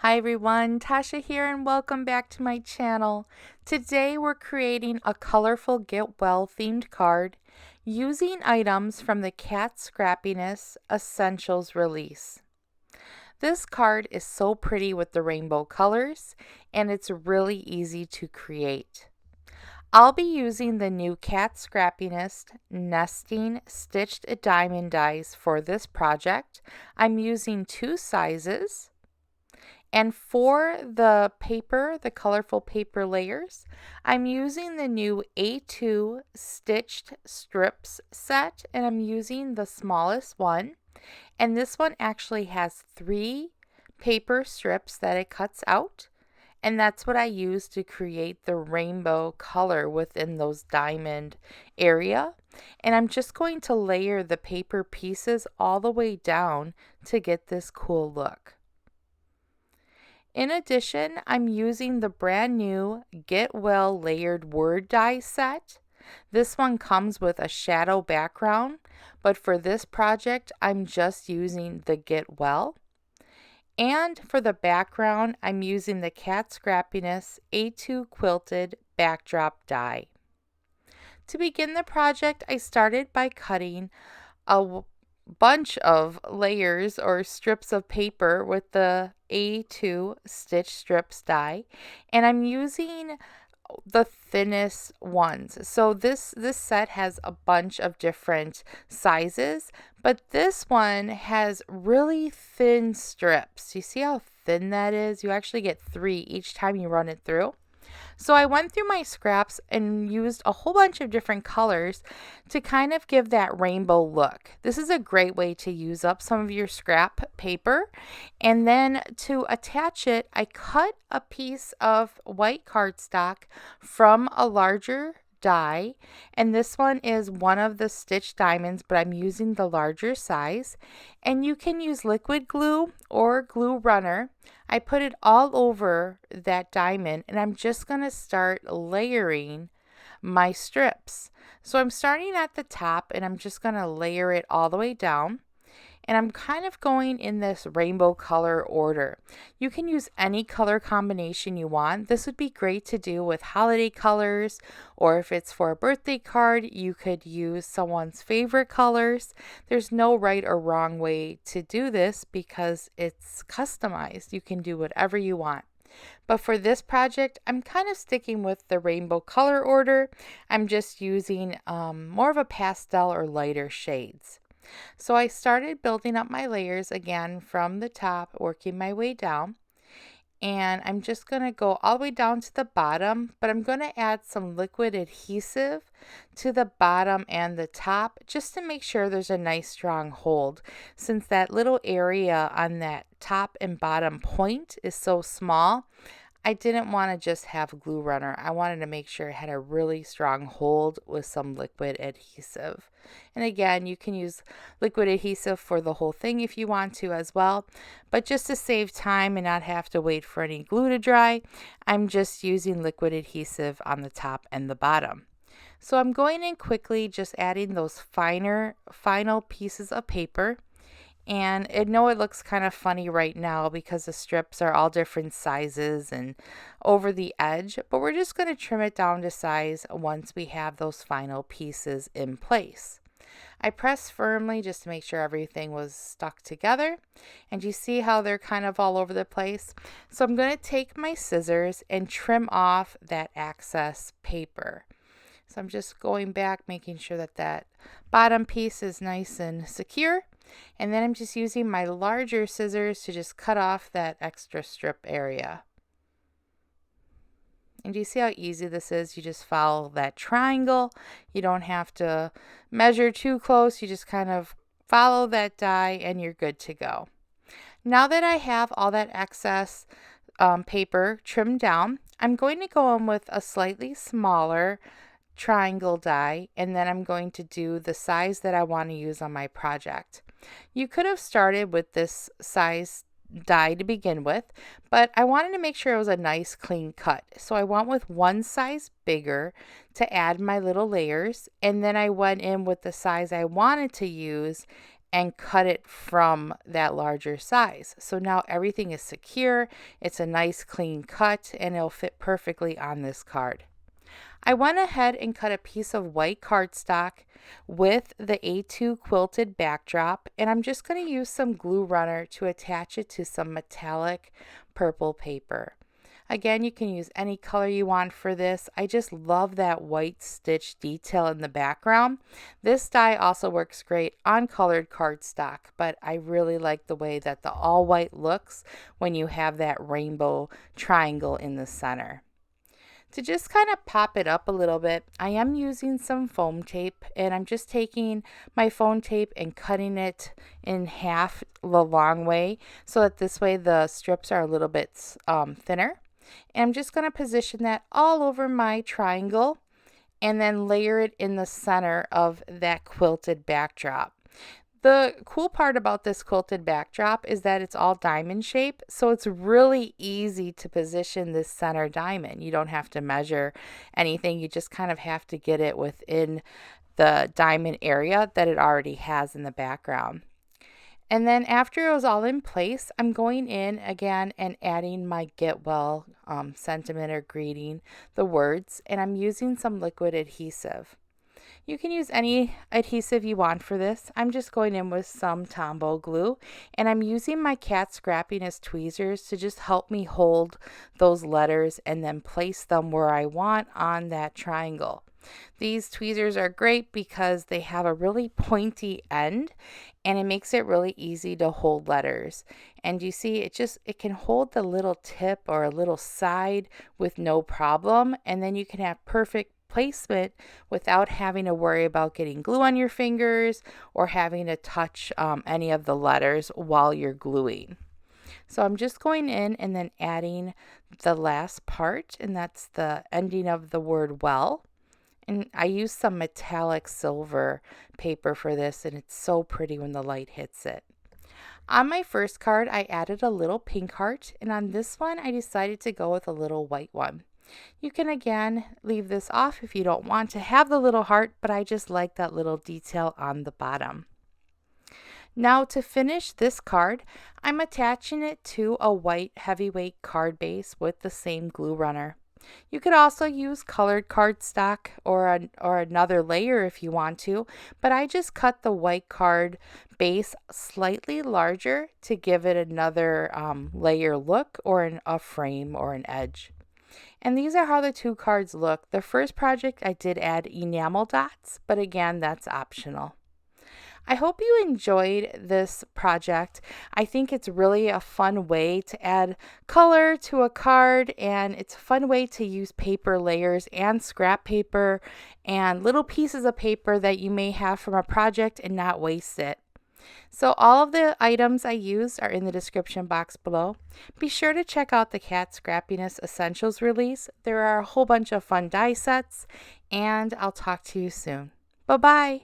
Hi everyone, Tasha here and welcome back to my channel. Today we're creating a colorful Get Well themed card using items from the Kat Scrappiness Essentials release. This card is so pretty with the rainbow colors and it's really easy to create. I'll be using the new Kat Scrappiness Nesting Stitched Diamond dies for this project. I'm using two sizes. And for the paper, the colorful paper layers, I'm using the new A2 stitched strips set, and I'm using the smallest one. And this one actually has 3 paper strips that it cuts out. And that's what I use to create the rainbow color within those diamond area. And I'm just going to layer the paper pieces all the way down to get this cool look. In addition, I'm using the brand new Get Well layered word die set. This one comes with a shadow background, but for this project, I'm just using the Get Well. And for the background, I'm using the Kat Scrappiness A2 quilted backdrop die. To begin the project, I started by cutting a bunch of layers or strips of paper with the A2 stitch strips die, and I'm using the thinnest ones. So this set has a bunch of different sizes, but this one has really thin strips. You see how thin that is? You actually get 3 each time you run it through. So I went through my scraps and used a whole bunch of different colors to kind of give that rainbow look. This is a great way to use up some of your scrap paper. And then to attach it, I cut a piece of white cardstock from a larger die, and this one is one of the stitched diamonds, but I'm using the larger size. And you can use liquid glue or glue runner. I put it all over that diamond, and I'm just going to start layering my strips. So I'm starting at the top, and I'm just going to layer it all the way down. And I'm kind of going in this rainbow color order. You can use any color combination you want. This would be great to do with holiday colors, or if it's for a birthday card, you could use someone's favorite colors. There's no right or wrong way to do this because it's customized. You can do whatever you want. But for this project, I'm kind of sticking with the rainbow color order. I'm just using more of a pastel or lighter shades. So I started building up my layers again from the top, working my way down. And I'm just going to go all the way down to the bottom, but I'm going to add some liquid adhesive to the bottom and the top just to make sure there's a nice strong hold, since that little area on that top and bottom point is so small. I didn't want to just have glue runner. I wanted to make sure it had a really strong hold with some liquid adhesive. And again, you can use liquid adhesive for the whole thing if you want to as well. But just to save time and not have to wait for any glue to dry, I'm just using liquid adhesive on the top and the bottom. So I'm going in quickly, just adding those final pieces of paper. And I know it looks kind of funny right now because the strips are all different sizes and over the edge, but we're just going to trim it down to size once we have those final pieces in place. I pressed firmly just to make sure everything was stuck together, and you see how they're kind of all over the place. So I'm going to take my scissors and trim off that excess paper. So I'm just going back, making sure that that bottom piece is nice and secure. And then I'm just using my larger scissors to just cut off that extra strip area. And do you see how easy this is? You just follow that triangle. You don't have to measure too close. You just kind of follow that die and you're good to go. Now that I have all that excess paper trimmed down, I'm going to go in with a slightly smaller triangle die, and then I'm going to do the size that I want to use on my project. You could have started with this size die to begin with, but I wanted to make sure it was a nice clean cut. So I went with one size bigger to add my little layers, and then I went in with the size I wanted to use and cut it from that larger size. So now everything is secure, it's a nice clean cut, and it'll fit perfectly on this card. I went ahead and cut a piece of white cardstock with the A2 quilted backdrop, and I'm just going to use some glue runner to attach it to some metallic purple paper. Again, you can use any color you want for this. I just love that white stitch detail in the background. This die also works great on colored cardstock, but I really like the way that the all white looks when you have that rainbow triangle in the center. To just kind of pop it up a little bit, I am using some foam tape, and I'm just taking my foam tape and cutting it in half the long way so that this way the strips are a little bit thinner. And I'm just going to position that all over my triangle and then layer it in the center of that quilted backdrop. The cool part about this quilted backdrop is that it's all diamond shape, so it's really easy to position this center diamond. You don't have to measure anything, you just kind of have to get it within the diamond area that it already has in the background. And then after it was all in place, I'm going in again and adding my get well sentiment or greeting, the words, and I'm using some liquid adhesive. You can use any adhesive you want for this. I'm just going in with some Tombow glue, and I'm using my Kat Scrappiness tweezers to just help me hold those letters and then place them where I want on that triangle. These tweezers are great because they have a really pointy end, and it makes it really easy to hold letters. And you see, it can hold the little tip or a little side with no problem, and then you can have perfect placement without having to worry about getting glue on your fingers or having to touch any of the letters while you're gluing. So I'm just going in and then adding the last part, and that's the ending of the word well. And I use some metallic silver paper for this, and it's so pretty when the light hits it. On my first card, I added a little pink heart, and on this one, I decided to go with a little white one. You can again leave this off if you don't want to have the little heart, but I just like that little detail on the bottom. Now to finish this card, I'm attaching it to a white heavyweight card base with the same glue runner. You could also use colored cardstock or another layer if you want to, but I just cut the white card base slightly larger to give it another layer look or a frame or an edge. And these are how the two cards look. The first project I did add enamel dots, but again, that's optional. I hope you enjoyed this project. I think it's really a fun way to add color to a card, and it's a fun way to use paper layers and scrap paper and little pieces of paper that you may have from a project and not waste it. So all of the items I used are in the description box below. Be sure to check out the Kat Scrappiness Essentials release. There are a whole bunch of fun die sets, and I'll talk to you soon. Bye-bye.